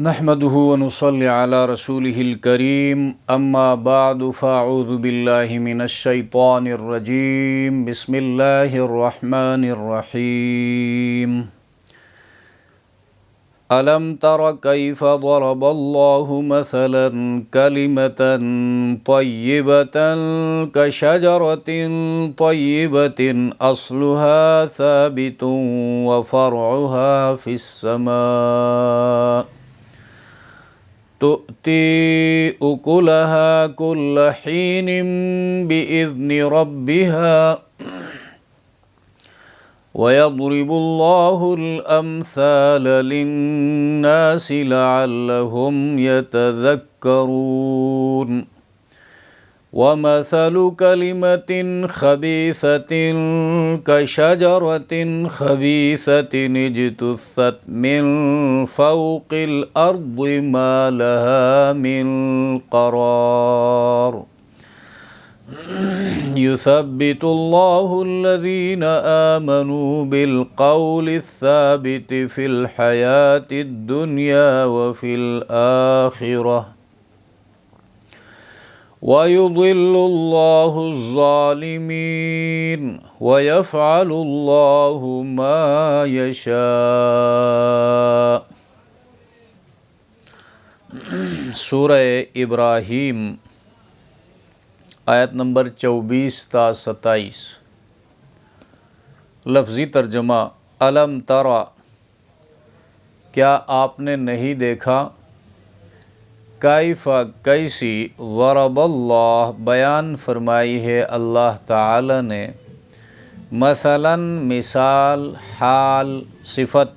نحمده ونصلي على رسوله الكريم اما بعد فاعوذ بالله من الشيطان الرجيم بسم الله الرحمن الرحيم ألم تر كيف ضرب الله مثلا كلمة طيبة كشجرة طيبة أصلها ثابت وفرعها في السماء تؤتي أكلها كل حين بإذن ربها ويضرب الله الأمثال للناس لعلهم يتذكرون ومثل كلمة خبيثة كشجرة خبيثة اجتثت من فوق الأرض ما لها من قرار يثبت الله الذين آمنوا بالقول الثابت في الحياة الدنيا وفي الآخرة ويضل الله الظالمين ويفعل الله ما يشاء۔ سورہ ابراہیم آیت نمبر 24 تا 27۔ لفظی ترجمہ الم ترى، کیا آپ نے نہیں دیکھا، کیف کیسی، ضرب اللہ بیان فرمائی ہے اللہ تعالی نے، مثلاً مثال، حال، صفت،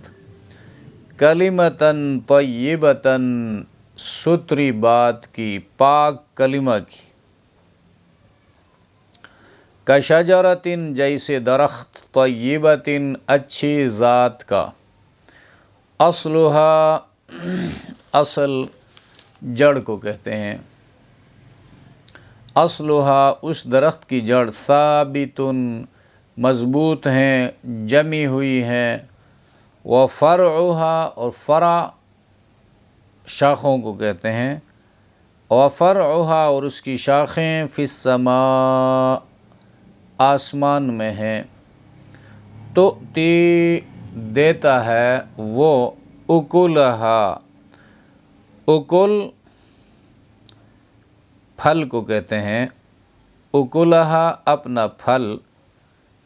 کلمتاً طیبتاً ستری بات کی، پاک کلمہ کی، کشجرتن جیسے درخت، طیبتن اچھی ذات کا، اصلها اصل جڑ کو کہتے ہیں، اصلها اس درخت کی جڑ، ثابتن مضبوط ہیں، جمی ہوئی ہیں، وفرعها اور فرع شاخوں کو کہتے ہیں، وفرعها اور اس کی شاخیں، فی السماء آسمان میں ہیں، تؤتی دیتا ہے وہ، اکلہا اکل پھل کو کہتے ہیں، اکلہا اپنا پھل،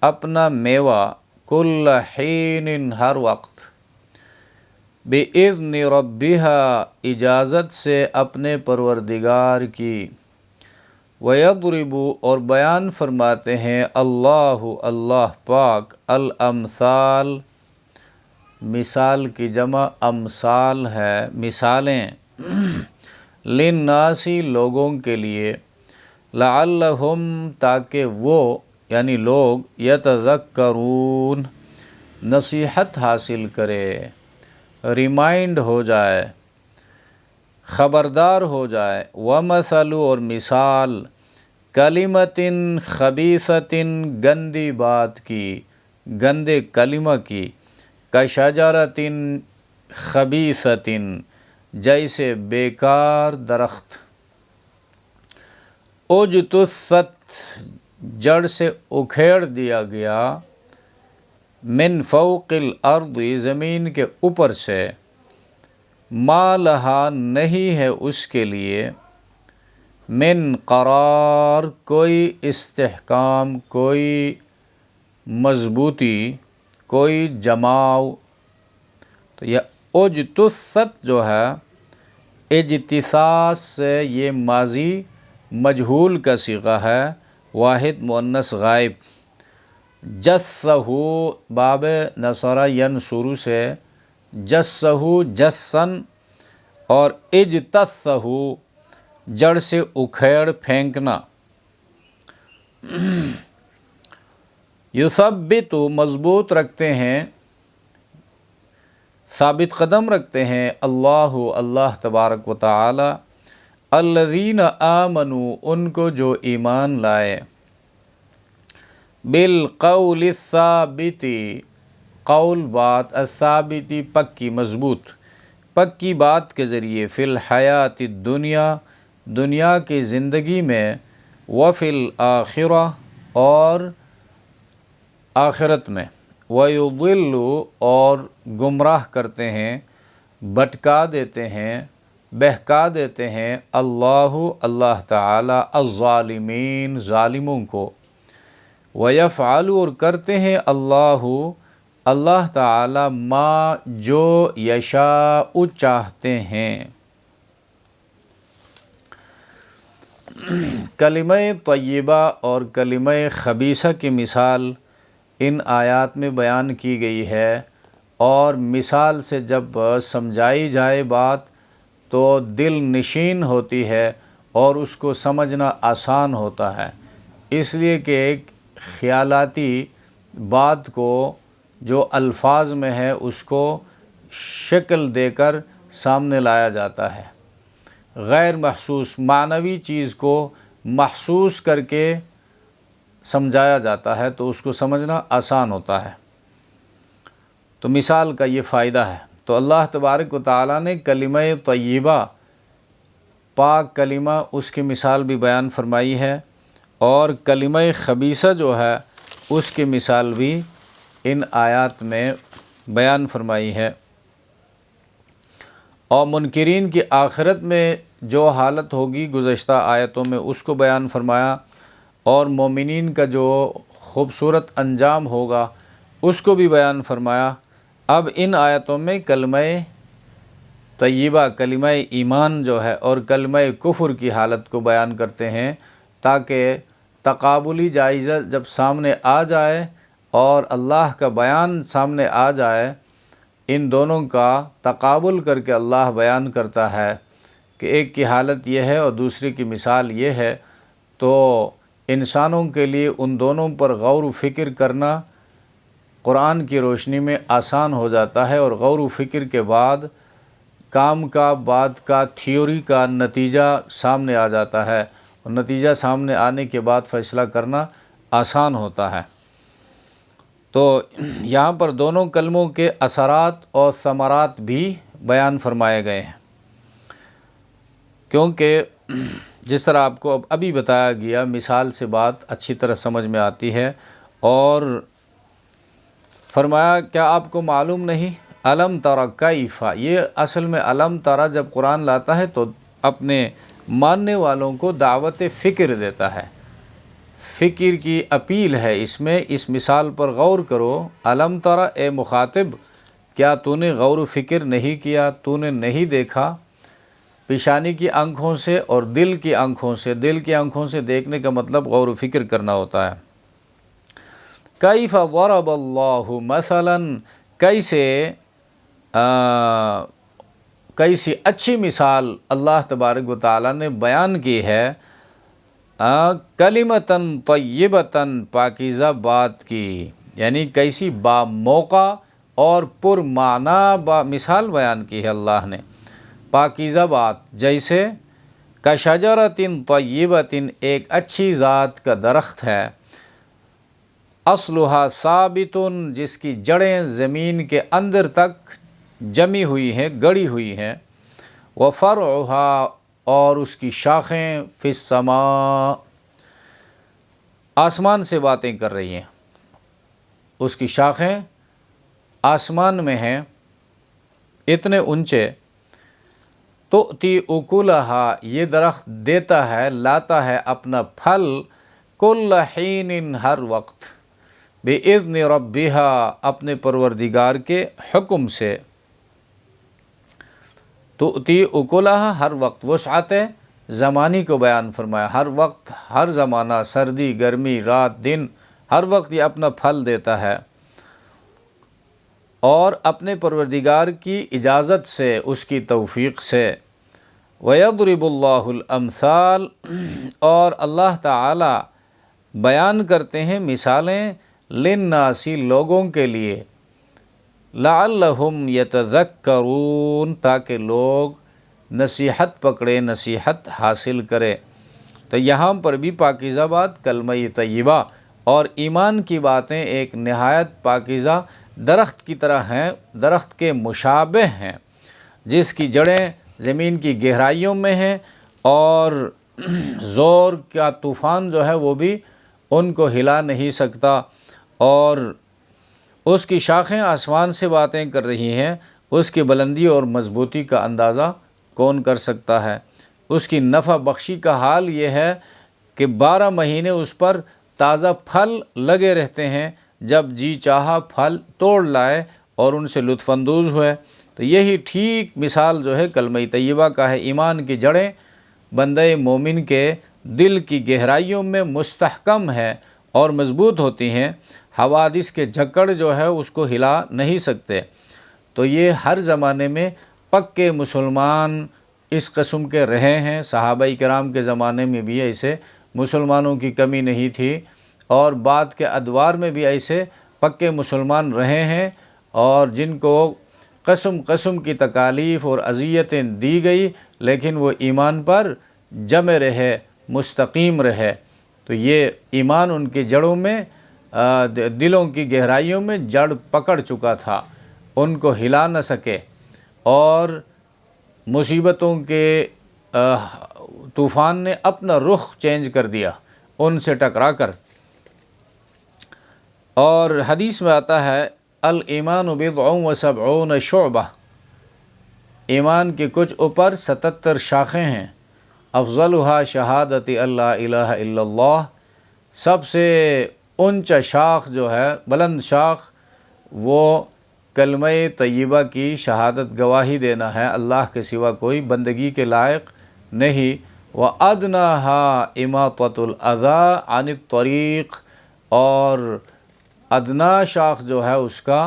اپنا میوہ، کل حین ہر وقت، بِإِذْنِ رَبِّهَا اجازت سے اپنے پروردگار کی، وَيَضْرِبُ اور بیان فرماتے ہیں اللہ اللہ پاک، الامثال مثال کی جمع امثال ہے، مثالیں، للناسی لوگوں کے لیے، لعلہم تاکہ وہ یعنی لوگ، یتذکرون نصیحت حاصل کرے، ریمائنڈ ہو جائے، خبردار ہو جائے، ومثل اور مثال، کلمتن خبیثتن گندی بات کی، گندے کلمہ کی، کشجرتن خبیثتن جیسے بیکار درخت، اجتثت جڑ سے اکھیڑ دیا گیا، من فوق الارض زمین کے اوپر سے، ما لہا نہیں ہے اس کے لیے، من قرار کوئی استحکام، کوئی مضبوطی، کوئی جماؤ۔ تو یہ اجتثت جو ہے، اجتثاث سے یہ ماضی مجہول کا صیغہ ہے، واحد مؤنث غائب، جسہ باب نصر ینصر سے، جسہ جسن، اور اجتثہ جڑ سے اکھیڑ پھینکنا۔ یثبت مضبوط رکھتے ہیں، ثابت قدم رکھتے ہیں، اللہ تبارک و تعالی، الذین آمنوا ان کو جو ایمان لائے، بالقول الثابت قول بات، الثابتی پکی مضبوط، پکی بات کے ذریعے، فی الحیات الدنیا، دنیا کی زندگی میں، وفی الآخرہ، اور آخرت میں، ویضل، اور گمراہ کرتے ہیں، بھٹکا دیتے ہیں، بہکا دیتے ہیں، اللہ تعالی، الظالمین، ظالموں کو، ویفعل، اور کرتے ہیں اللہ تعالی، ما، جو، یشاء، چاہتے ہیں۔ کلمہ طیبہ اور کلمہ خبیثہ کی مثال ان آیات میں بیان کی گئی ہے، اور مثال سے جب سمجھائی جائے بات تو دل نشین ہوتی ہے اور اس کو سمجھنا آسان ہوتا ہے، اس لیے کہ ایک خیالاتی بات کو جو الفاظ میں ہے اس کو شکل دے کر سامنے لایا جاتا ہے، غیر محسوس معنوی چیز کو محسوس کر کے سمجھایا جاتا ہے تو اس کو سمجھنا آسان ہوتا ہے۔ تو مثال کا یہ فائدہ ہے۔ تو اللہ تبارک و تعالیٰ نے کلمہ طیبہ، پاک کلمہ، اس کی مثال بھی بیان فرمائی ہے، اور کلمہ خبیثہ جو ہے اس کی مثال بھی ان آیات میں بیان فرمائی ہے، اور منکرین کی آخرت میں جو حالت ہوگی گزشتہ آیتوں میں اس کو بیان فرمایا، اور مومنین کا جو خوبصورت انجام ہوگا اس کو بھی بیان فرمایا۔ اب ان آیتوں میں کلمہ طیبہ، کلمہ ایمان جو ہے، اور کلمہ کفر کی حالت کو بیان کرتے ہیں، تاکہ تقابلی جائزہ جب سامنے آ جائے اور اللہ کا بیان سامنے آ جائے، ان دونوں کا تقابل کر کے اللہ بیان کرتا ہے کہ ایک کی حالت یہ ہے اور دوسری کی مثال یہ ہے، تو انسانوں کے لیے ان دونوں پر غور و فکر کرنا قرآن کی روشنی میں آسان ہو جاتا ہے، اور غور و فکر کے بعد کام کا، بات کا، تھیوری کا نتیجہ سامنے آ جاتا ہے، اور نتیجہ سامنے آنے کے بعد فیصلہ کرنا آسان ہوتا ہے۔ تو یہاں پر دونوں کلموں کے اثرات اور ثمرات بھی بیان فرمائے گئے ہیں، کیونکہ جس طرح آپ کو ابھی بتایا گیا، مثال سے بات اچھی طرح سمجھ میں آتی ہے، اور فرمایا کیا آپ کو معلوم نہیں، الم تر کیف، یہ اصل میں الم تر جب قرآن لاتا ہے تو اپنے ماننے والوں کو دعوت فکر دیتا ہے، فکر کی اپیل ہے اس میں، اس مثال پر غور کرو، الم تر، اے مخاطب، کیا تو نے غور و فکر نہیں کیا، تو نے نہیں دیکھا پیشانی کی آنکھوں سے اور دل کی آنکھوں سے، دل کی آنکھوں سے دیکھنے کا مطلب غور و فکر کرنا ہوتا ہے۔ کیف ضرب اللہ مثلا، کیسی اچھی مثال اللہ تبارک و تعالیٰ نے بیان کی ہے، کلمتاً طیبتاً، پاکیزہ بات کی، یعنی کیسی با موقع اور پر معنی مثال بیان کی ہے اللہ نے، پاکیزہ بات، جیسے کشجرۃ طیبۃ، ایک اچھی ذات کا درخت ہے، اصلها ثابت، جس کی جڑیں زمین کے اندر تک جمی ہوئی ہیں، گڑی ہوئی ہیں، وفرعها، اور اس کی شاخیں، فی السماء، آسمان سے باتیں کر رہی ہیں، اس کی شاخیں آسمان میں ہیں، اتنے اونچے، تؤتی اکلہا، یہ درخت دیتا ہے، لاتا ہے اپنا پھل، کل حین، ہر وقت، بِإِذْنِ رَبِّهَا، اپنے پروردگار کے حکم سے، تؤتی اکلہا، ہر وقت، وسعت زمانی کو بیان فرمایا، ہر وقت، ہر زمانہ، سردی، گرمی، رات، دن، ہر وقت یہ اپنا پھل دیتا ہے، اور اپنے پروردگار کی اجازت سے، اس کی توفیق سے، وَيَضْرِبُ اللَّهُ الْأَمْثَالَ، اور اللہ تعالی بیان کرتے ہیں مثالیں، لِلنَّاسِ، لوگوں کے لیے، لَعَلَّهُمْ يَتَذَكَّرُونَ، تاکہ لوگ نصیحت پکڑے، نصیحت حاصل کرے۔ تو یہاں پر بھی پاکیزہ بات، کلمہ طیبہ اور ایمان کی باتیں ایک نہایت پاکیزہ درخت کی طرح ہیں، درخت کے مشابہ ہیں، جس کی جڑیں زمین کی گہرائیوں میں ہیں اور زور کا طوفان جو ہے وہ بھی ان کو ہلا نہیں سکتا، اور اس کی شاخیں آسمان سے باتیں کر رہی ہیں، اس کی بلندی اور مضبوطی کا اندازہ کون کر سکتا ہے؟ اس کی نفع بخشی کا حال یہ ہے کہ 12 مہینے اس پر تازہ پھل لگے رہتے ہیں، جب جی چاہا پھل توڑ لائے اور ان سے لطف اندوز ہوئے۔ تو یہی ٹھیک مثال جو ہے کلمہ طیبہ کا ہے۔ ایمان کی جڑیں بندہ مومن کے دل کی گہرائیوں میں مستحکم ہے اور مضبوط ہوتی ہیں، حوادث کے جھکڑ جو ہے اس کو ہلا نہیں سکتے۔ تو یہ ہر زمانے میں پکے مسلمان اس قسم کے رہے ہیں، صحابہ کرام کے زمانے میں بھی ایسے مسلمانوں کی کمی نہیں تھی، اور بعد کے ادوار میں بھی ایسے پکے مسلمان رہے ہیں، اور جن کو قسم قسم کی تکالیف اور اذیتیں دی گئی لیکن وہ ایمان پر جمے رہے، مستقیم رہے۔ تو یہ ایمان ان کی جڑوں میں، دلوں کی گہرائیوں میں جڑ پکڑ چکا تھا، ان کو ہلا نہ سکے، اور مصیبتوں کے طوفان نے اپنا رخ چینج کر دیا ان سے ٹکرا کر۔ اور حدیث میں آتا ہے الایمان بضع و سبعون شعبہ، ایمان کے کچھ اوپر 77 شاخیں ہیں، افضلها شہادت اللہ الہ الا اللہ، سب سے اونچا شاخ جو ہے، بلند شاخ، وہ کلمہ طیبہ کی شہادت گواہی دینا ہے، اللہ کے سوا کوئی بندگی کے لائق نہیں۔ وَأَدْنَاهَا إِمَاطَةُ الْأَذَىٰ عَنِ الطَّرِيقِ، اور ادنا شاخ جو ہے اس کا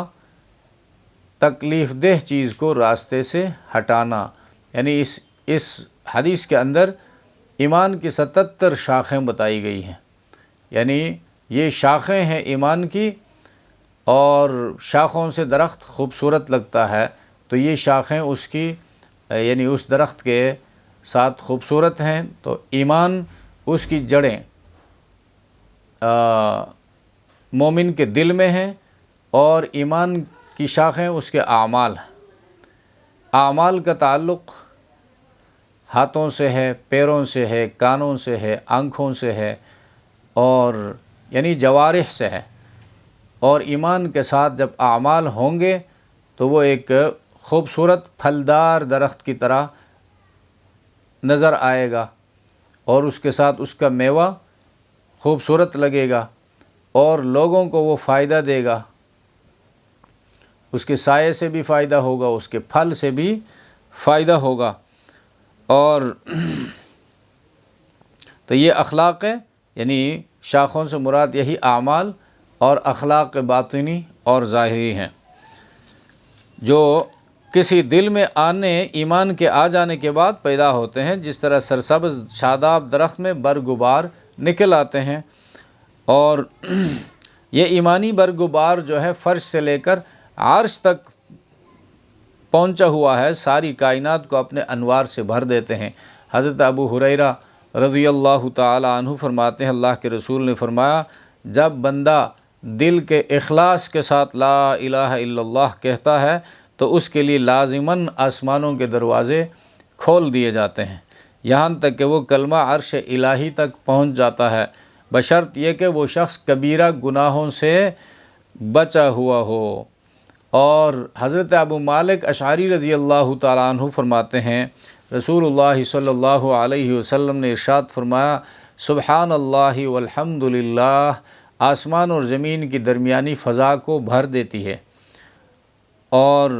تکلیف دہ چیز کو راستے سے ہٹانا، یعنی اس حدیث کے اندر ایمان کی 77 شاخیں بتائی گئی ہیں، یعنی یہ شاخیں ہیں ایمان کی، اور شاخوں سے درخت خوبصورت لگتا ہے تو یہ شاخیں اس کی یعنی اس درخت کے ساتھ خوبصورت ہیں، تو ایمان اس کی جڑیں مومن کے دل میں ہیں، اور ایمان کی شاخیں اس کے اعمال ہیں۔ اعمال کا تعلق ہاتھوں سے ہے، پیروں سے ہے، کانوں سے ہے، آنکھوں سے ہے، اور یعنی جوارح سے ہے، اور ایمان کے ساتھ جب اعمال ہوں گے تو وہ ایک خوبصورت پھلدار درخت کی طرح نظر آئے گا، اور اس کے ساتھ اس کا میوہ خوبصورت لگے گا، اور لوگوں کو وہ فائدہ دے گا، اس کے سائے سے بھی فائدہ ہوگا، اس کے پھل سے بھی فائدہ ہوگا۔ اور تو یہ اخلاق ہے، یعنی شاخوں سے مراد یہی اعمال اور اخلاق باطنی اور ظاہری ہیں، جو کسی دل میں ایمان کے آ جانے کے بعد پیدا ہوتے ہیں، جس طرح سرسبز شاداب درخت میں برگبار نکل آتے ہیں، اور یہ ایمانی برگبار جو ہے فرش سے لے کر عرش تک پہنچا ہوا ہے، ساری کائنات کو اپنے انوار سے بھر دیتے ہیں۔ حضرت ابو ہریرہ رضی اللہ تعالی عنہ فرماتے ہیں اللہ کے رسول نے فرمایا، جب بندہ دل کے اخلاص کے ساتھ لا الہ الا اللہ کہتا ہے تو اس کے لیے لازماً آسمانوں کے دروازے کھول دیے جاتے ہیں، یہاں تک کہ وہ کلمہ عرش الہی تک پہنچ جاتا ہے، بشرط یہ کہ وہ شخص کبیرہ گناہوں سے بچا ہوا ہو۔ اور حضرت ابو مالک اشعری رضی اللہ تعالیٰ عنہ فرماتے ہیں رسول اللہ صلی اللہ علیہ وسلم نے ارشاد فرمایا، سبحان اللہ والحمد للہ آسمان اور زمین کی درمیانی فضا کو بھر دیتی ہے، اور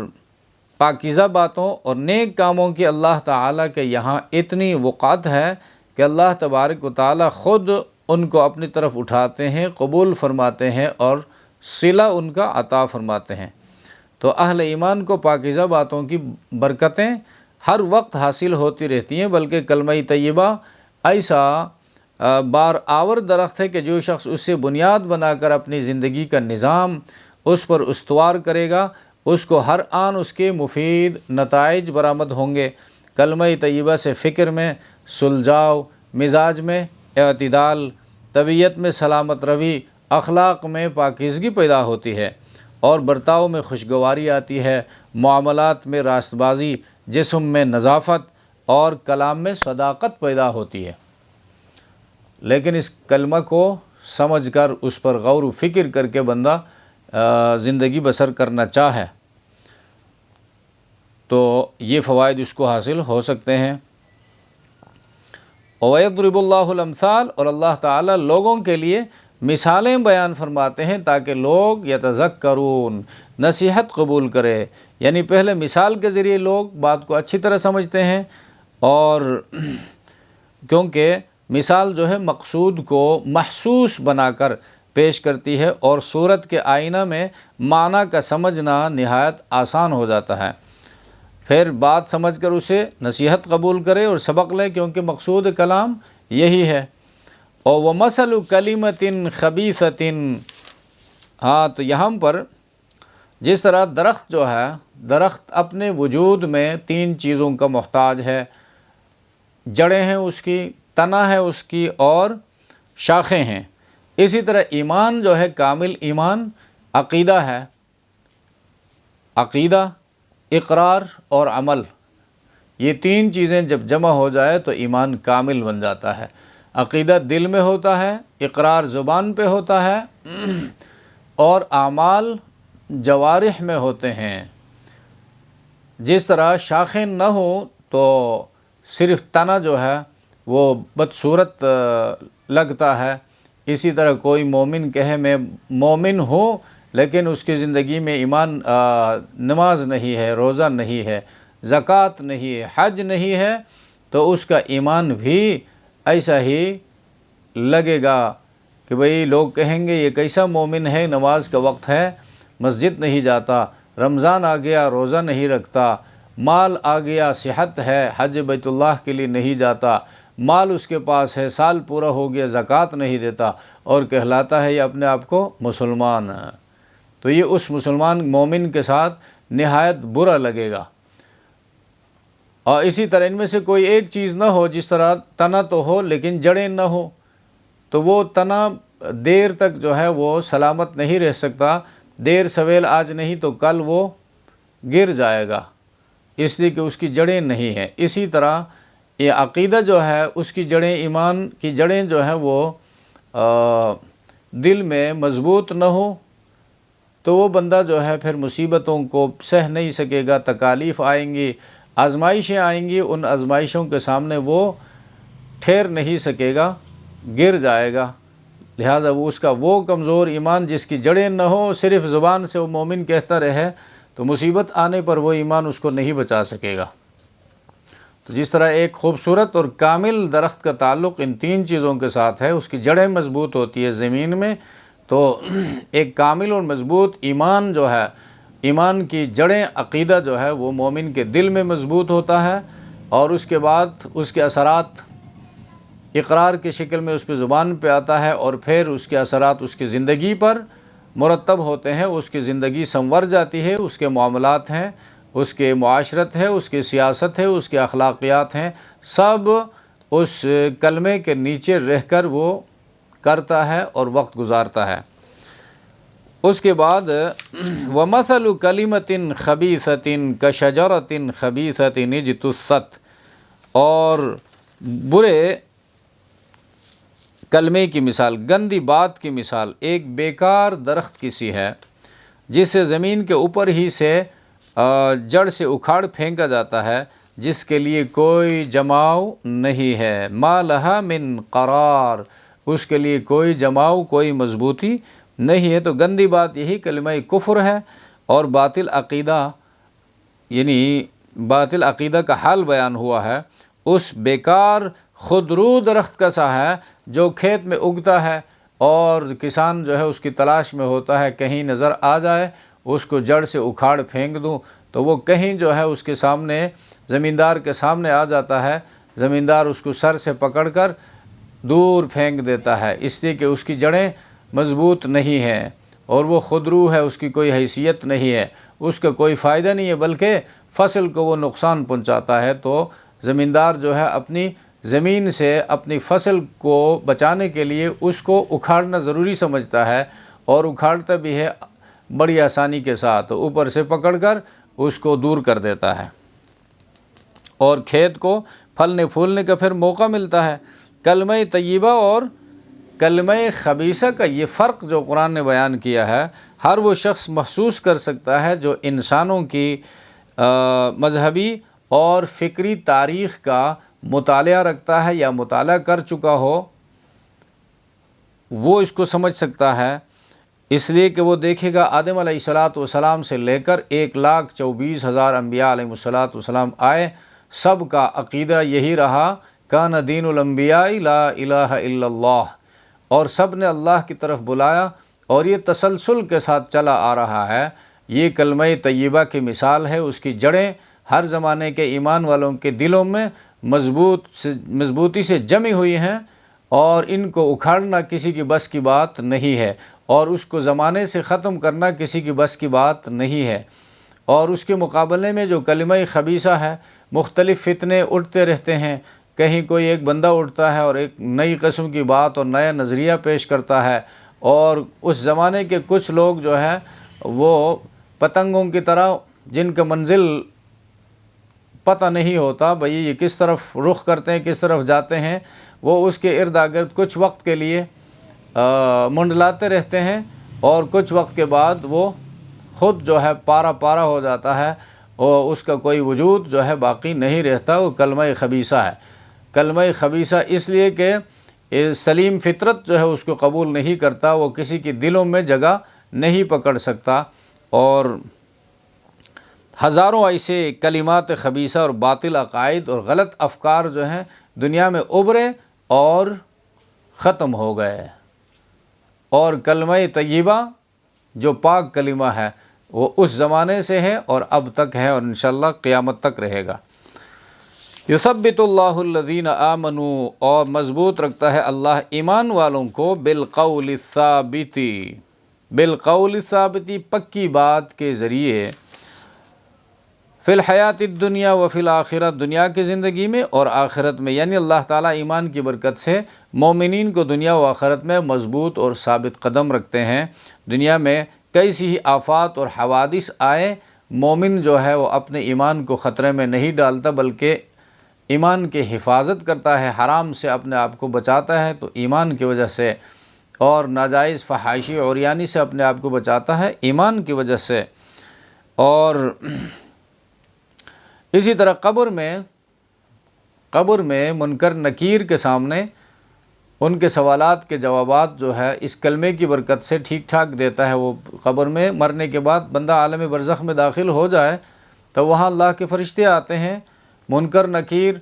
پاکیزہ باتوں اور نیک کاموں کی اللہ تعالیٰ کے یہاں اتنی وقعت ہے کہ اللہ تبارک و تعالیٰ خود ان کو اپنی طرف اٹھاتے ہیں، قبول فرماتے ہیں، اور صلہ ان کا عطا فرماتے ہیں۔ تو اہل ایمان کو پاکیزہ باتوں کی برکتیں ہر وقت حاصل ہوتی رہتی ہیں، بلکہ کلمہ طیبہ ایسا بار آور درخت ہے کہ جو شخص اس سے بنیاد بنا کر اپنی زندگی کا نظام اس پر استوار کرے گا، اس کو ہر آن اس کے مفید نتائج برآمد ہوں گے۔ کلمہ طیبہ سے فکر میں سلجھاؤ، مزاج میں اعتدال، طبیعت میں سلامت روی، اخلاق میں پاکیزگی پیدا ہوتی ہے، اور برتاؤ میں خوشگواری آتی ہے، معاملات میں راست بازی، جسم میں نظافت اور کلام میں صداقت پیدا ہوتی ہے۔ لیکن اس کلمہ کو سمجھ کر اس پر غور و فکر کر کے بندہ زندگی بسر کرنا چاہے تو یہ فوائد اس کو حاصل ہو سکتے ہیں۔ وَيَضْرِبُ اللَّهُ الْأَمْثَالَ، اور اللہ تعالیٰ لوگوں کے لیے مثالیں بیان فرماتے ہیں تاکہ لوگ یتذکرون، نصیحت قبول کرے، یعنی پہلے مثال کے ذریعے لوگ بات کو اچھی طرح سمجھتے ہیں، اور کیونکہ مثال جو ہے مقصود کو محسوس بنا کر پیش کرتی ہے، اور صورت کے آئینہ میں معنی کا سمجھنا نہایت آسان ہو جاتا ہے۔ پھر بات سمجھ کر اسے نصیحت قبول کرے اور سبق لے، کیونکہ مقصود کلام یہی ہے۔ اور وَمَثَلُ كَلِمَةٍ خَبِيثَةٍ، ہاں تو یہاں پر جس طرح درخت جو ہے، درخت اپنے وجود میں 3 چیزوں کا محتاج ہے، جڑیں ہیں اس کی، تنا ہے اس کی، اور شاخیں ہیں، اسی طرح ایمان جو ہے، کامل ایمان عقیدہ ہے، عقیدہ، اقرار اور عمل، یہ 3 چیزیں جب جمع ہو جائے تو ایمان کامل بن جاتا ہے۔ عقیدہ دل میں ہوتا ہے، اقرار زبان پہ ہوتا ہے، اور اعمال جوارح میں ہوتے ہیں۔ جس طرح شاخیں نہ ہوں تو صرف تنا جو ہے وہ بدصورت لگتا ہے، اسی طرح کوئی مومن کہے میں مومن ہوں لیکن اس کی زندگی میں ایمان، نماز نہیں ہے، روزہ نہیں ہے، زکوٰۃ نہیں ہے، حج نہیں ہے، تو اس کا ایمان بھی ایسا ہی لگے گا کہ بھئی لوگ کہیں گے یہ کیسا مومن ہے، نماز کا وقت ہے مسجد نہیں جاتا، رمضان آ گیا روزہ نہیں رکھتا، مال آ گیا صحت ہے حج بیت اللہ کے لیے نہیں جاتا، مال اس کے پاس ہے سال پورا ہو گیا زکوٰۃ نہیں دیتا، اور کہلاتا ہے یہ اپنے آپ کو مسلمان ہے، تو یہ اس مسلمان مومن کے ساتھ نہایت برا لگے گا۔ اور اسی طرح ان میں سے کوئی ایک چیز نہ ہو، جس طرح تنا تو ہو لیکن جڑیں نہ ہو، تو وہ تنا دیر تک جو ہے وہ سلامت نہیں رہ سکتا، دیر سویل آج نہیں تو کل وہ گر جائے گا، اس لیے کہ اس کی جڑیں نہیں ہیں۔ اسی طرح یہ عقیدہ جو ہے اس کی جڑیں، ایمان کی جڑیں جو ہیں وہ دل میں مضبوط نہ ہو تو وہ بندہ جو ہے پھر مصیبتوں کو سہ نہیں سکے گا، تکالیف آئیں گی، آزمائشیں آئیں گی، ان آزمائشوں کے سامنے وہ ٹھہر نہیں سکے گا، گر جائے گا۔ لہٰذا وہ اس کا وہ کمزور ایمان جس کی جڑیں نہ ہو، صرف زبان سے وہ مومن کہتا رہے، تو مصیبت آنے پر وہ ایمان اس کو نہیں بچا سکے گا۔ تو جس طرح ایک خوبصورت اور کامل درخت کا تعلق ان 3 چیزوں کے ساتھ ہے، اس کی جڑیں مضبوط ہوتی ہے زمین میں، تو ایک کامل اور مضبوط ایمان جو ہے، ایمان کی جڑیں عقیدہ جو ہے وہ مومن کے دل میں مضبوط ہوتا ہے، اور اس کے بعد اس کے اثرات اقرار کی شکل میں اس پہ زبان پہ آتا ہے، اور پھر اس کے اثرات اس کی زندگی پر مرتب ہوتے ہیں، اس کی زندگی سنور جاتی ہے، اس کے معاملات ہیں، اس کے معاشرت ہے، اس کی سیاست ہے، اس کے اخلاقیات ہیں، سب اس کلمے کے نیچے رہ کر وہ کرتا ہے اور وقت گزارتا ہے۔ اس کے بعد وَمَثَلُ كَلِمَةٍ خَبِيثَةٍ كَشَجَرَةٍ خَبِيثَةٍ اجْتُثَّتْ، اور برے کلمے کی مثال، گندی بات کی مثال ایک بیکار درخت کی سی ہے جسے زمین کے اوپر ہی سے جڑ سے اکھاڑ پھینکا جاتا ہے، جس کے لیے کوئی جماؤ نہیں ہے، مَا لَهَا مِن قرار، اس کے لیے کوئی جماؤ، کوئی مضبوطی نہیں ہے۔ تو گندی بات یہی کلمہ کفر ہے، اور باطل عقیدہ، یعنی باطل عقیدہ کا حال بیان ہوا ہے، اس بیکار خودرو درخت کا سا ہے جو کھیت میں اگتا ہے، اور کسان جو ہے اس کی تلاش میں ہوتا ہے، کہیں نظر آ جائے اس کو جڑ سے اکھاڑ پھینک دوں، تو وہ کہیں جو ہے اس کے سامنے، زمیندار کے سامنے آ جاتا ہے، زمیندار اس کو سر سے پکڑ کر دور پھینک دیتا ہے، اس لیے کہ اس کی جڑیں مضبوط نہیں ہیں، اور وہ خودرو ہے، اس کی کوئی حیثیت نہیں ہے، اس کا کوئی فائدہ نہیں ہے، بلکہ فصل کو وہ نقصان پہنچاتا ہے۔ تو زمیندار جو ہے اپنی زمین سے اپنی فصل کو بچانے کے لیے اس کو اکھاڑنا ضروری سمجھتا ہے، اور اکھاڑتا بھی ہے بڑی آسانی کے ساتھ، اوپر سے پکڑ کر اس کو دور کر دیتا ہے۔ اور کھیت کو پھلنے پھولنے کا پھر موقع ملتا ہے۔ کلمہ طیبہ اور کلمہ خبیثہ کا یہ فرق جو قرآن نے بیان کیا ہے، ہر وہ شخص محسوس کر سکتا ہے جو انسانوں کی مذہبی اور فکری تاریخ کا مطالعہ رکھتا ہے یا مطالعہ کر چکا ہو، وہ اس کو سمجھ سکتا ہے، اس لیے کہ وہ دیکھے گا آدم علیہ السلام سے لے کر 1,24,000 انبیاء علیہ السلام آئے، سب کا عقیدہ یہی رہا، کان دین الانبیاء لا الہ الا اللہ، اور سب نے اللہ کی طرف بلایا، اور یہ تسلسل کے ساتھ چلا آ رہا ہے۔ یہ کلمہ طیبہ کی مثال ہے، اس کی جڑیں ہر زمانے کے ایمان والوں کے دلوں میں مضبوطی سے جمی ہوئی ہیں، اور ان کو اکھاڑنا کسی کی بس کی بات نہیں ہے، اور اس کو زمانے سے ختم کرنا کسی کی بس کی بات نہیں ہے۔ اور اس کے مقابلے میں جو کلمہ خبیثہ ہے، مختلف فتنے اٹھتے رہتے ہیں، کہیں کوئی ایک بندہ اٹھتا ہے اور ایک نئی قسم کی بات اور نیا نظریہ پیش کرتا ہے، اور اس زمانے کے کچھ لوگ جو ہے وہ پتنگوں کی طرح، جن کا منزل پتہ نہیں ہوتا بھئی یہ کس طرف رخ کرتے ہیں، کس طرف جاتے ہیں، وہ اس کے ارد گرد کچھ وقت کے لیے منڈلاتے رہتے ہیں، اور کچھ وقت کے بعد وہ خود جو ہے پارا ہو جاتا ہے، اور اس کا کوئی وجود جو ہے باقی نہیں رہتا۔ وہ کلمہ خبیثہ ہے۔ کلمہ خبیثہ اس لیے کہ سلیم فطرت جو ہے اس کو قبول نہیں کرتا، وہ کسی کی دلوں میں جگہ نہیں پکڑ سکتا، اور ہزاروں ایسے کلمات خبیثہ اور باطل عقائد اور غلط افکار جو ہیں دنیا میں ابھرے اور ختم ہو گئے، اور کلمہ طیبہ جو پاک کلمہ ہے وہ اس زمانے سے ہے اور اب تک ہے، اور انشاءاللہ قیامت تک رہے گا۔ یثبت اللہ الذین آمنوا، اور مضبوط رکھتا ہے اللہ ایمان والوں کو، بالقول الثابت، بالقول الثابت پکی بات کے ذریعے، فی الحیات الدنیا و فی الآخرہ دنیا کی زندگی میں اور آخرت میں، یعنی اللہ تعالیٰ ایمان کی برکت سے مومنین کو دنیا و آخرت میں مضبوط اور ثابت قدم رکھتے ہیں۔ دنیا میں کیسی ہی آفات اور حوادث آئے، مومن جو ہے وہ اپنے ایمان کو خطرے میں نہیں ڈالتا، بلکہ ایمان کی حفاظت کرتا ہے، حرام سے اپنے آپ کو بچاتا ہے تو ایمان کی وجہ سے، اور ناجائز فحاشی عریانی سے اپنے آپ کو بچاتا ہے ایمان کی وجہ سے۔ اور اسی طرح قبر میں منکر نکیر کے سامنے ان کے سوالات کے جوابات جو ہے اس کلمے کی برکت سے ٹھیک ٹھاک دیتا ہے۔ وہ قبر میں مرنے کے بعد بندہ عالم برزخ میں داخل ہو جائے تو وہاں اللہ کے فرشتے آتے ہیں، منکر نکیر،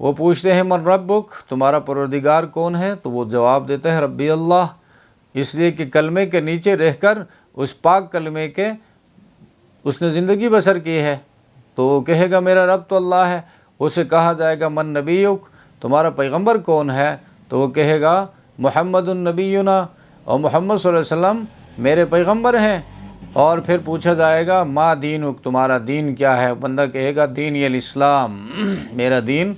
وہ پوچھتے ہیں من ربک، تمہارا پروردگار کون ہے؟ تو وہ جواب دیتا ہے ربی اللہ، اس لیے کہ کلمے کے نیچے رہ کر اس پاک کلمے کے اس نے زندگی بسر کی ہے، تو وہ کہے گا میرا رب تو اللہ ہے۔ اسے کہا جائے گا من نبیک، تمہارا پیغمبر کون ہے؟ تو وہ کہے گا محمد النبینا، اور محمد صلی اللہ علیہ وسلم میرے پیغمبر ہیں۔ اور پھر پوچھا جائے گا ما دینک، تمہارا دین کیا ہے؟ بندہ کہے گا دین الاسلام، میرا دین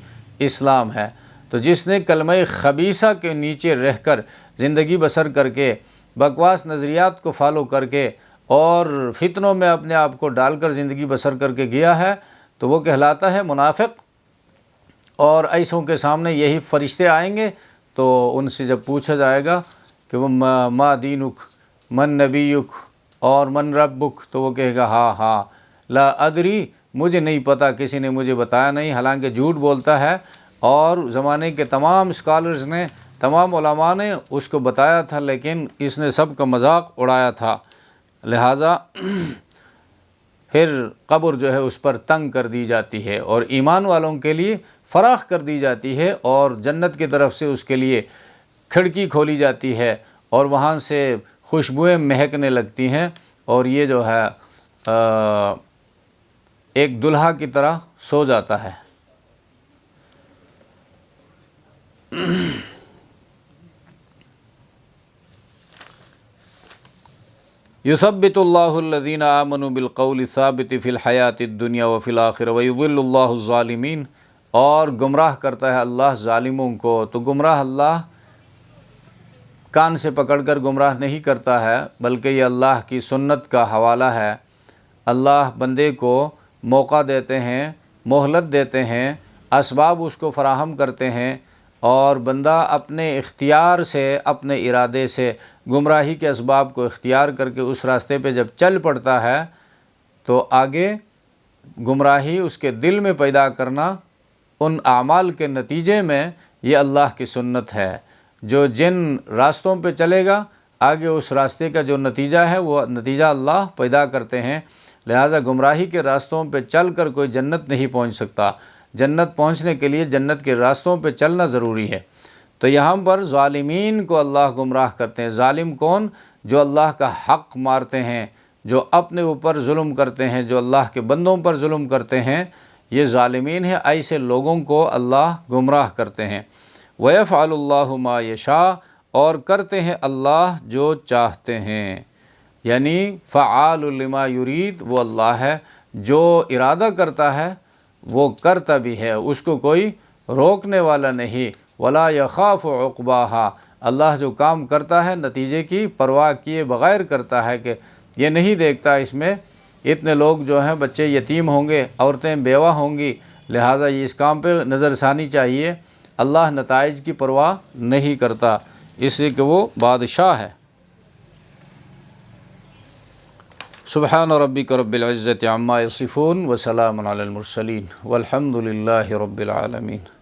اسلام ہے۔ تو جس نے کلمہ خبیثہ کے نیچے رہ کر زندگی بسر کر کے، بکواس نظریات کو فالو کر کے اور فتنوں میں اپنے آپ کو ڈال کر زندگی بسر کر کے گیا ہے، تو وہ کہلاتا ہے منافق۔ اور ایسوں کے سامنے یہی فرشتے آئیں گے تو ان سے جب پوچھا جائے گا کہ وہ ما دینک، من نبیک اور من ربک، تو وہ کہے گا ہاں لا ادری، مجھے نہیں پتہ، کسی نے مجھے بتایا نہیں، حالانکہ جھوٹ بولتا ہے، اور زمانے کے تمام اسکالرز نے، تمام علماء نے اس کو بتایا تھا، لیکن اس نے سب کا مذاق اڑایا تھا۔ لہٰذا پھر قبر جو ہے اس پر تنگ کر دی جاتی ہے، اور ایمان والوں کے لیے فراخ کر دی جاتی ہے، اور جنت کی طرف سے اس کے لیے کھڑکی کھولی جاتی ہے، اور وہاں سے خوشبوئیں مہکنے لگتی ہیں، اور یہ جو ہے ایک دلہا کی طرح سو جاتا ہے۔ یثبت اللہ الذین آمنوا بالقول الثابت فی الحیات الدنیا وفی الآخرہ ویضل اللہ الظالمین، اور گمراہ کرتا ہے اللہ ظالموں کو۔ تو گمراہ اللہ کان سے پکڑ کر گمراہ نہیں کرتا ہے، بلکہ یہ اللہ کی سنت کا حوالہ ہے۔ اللہ بندے کو موقع دیتے ہیں مہلت دیتے ہیں، اسباب اس کو فراہم کرتے ہیں، اور بندہ اپنے اختیار سے، اپنے ارادے سے گمراہی کے اسباب کو اختیار کر کے اس راستے پہ جب چل پڑتا ہے تو آگے گمراہی اس کے دل میں پیدا کرنا ان اعمال کے نتیجے میں یہ اللہ کی سنت ہے۔ جو جن راستوں پہ چلے گا آگے اس راستے کا جو نتیجہ ہے وہ نتیجہ اللہ پیدا کرتے ہیں۔ لہٰذا گمراہی کے راستوں پہ چل کر کوئی جنت نہیں پہنچ سکتا، جنت پہنچنے کے لیے جنت کے راستوں پہ چلنا ضروری ہے۔ تو یہاں پر ظالمین کو اللہ گمراہ کرتے ہیں۔ ظالم کون؟ جو اللہ کا حق مارتے ہیں، جو اپنے اوپر ظلم کرتے ہیں، جو اللہ کے بندوں پر ظلم کرتے ہیں، یہ ظالمین ہیں۔ ایسے لوگوں کو اللہ گمراہ کرتے ہیں۔ وَيَفْعَلُ اللَّهُ مَا يَشَاءُ، اور کرتے ہیں اللہ جو چاہتے ہیں، یعنی فعال لما یرید وہ اللہ ہے، جو ارادہ کرتا ہے وہ کرتا بھی ہے، اس کو کوئی روکنے والا نہیں۔ ولا یخاف عقباہا، اللہ جو کام کرتا ہے نتیجے کی پرواہ کیے بغیر کرتا ہے، کہ یہ نہیں دیکھتا اس میں اتنے لوگ جو ہیں بچے یتیم ہوں گے، عورتیں بیوہ ہوں گی، لہٰذا یہ اس کام پہ نظر ثانی چاہیے۔ اللہ نتائج کی پرواہ نہیں کرتا، اس لیے کہ وہ بادشاہ ہے۔ سبحان ربک رب العزت عما یصفون وسلام علی المرسلین والحمد للہ رب العالمین۔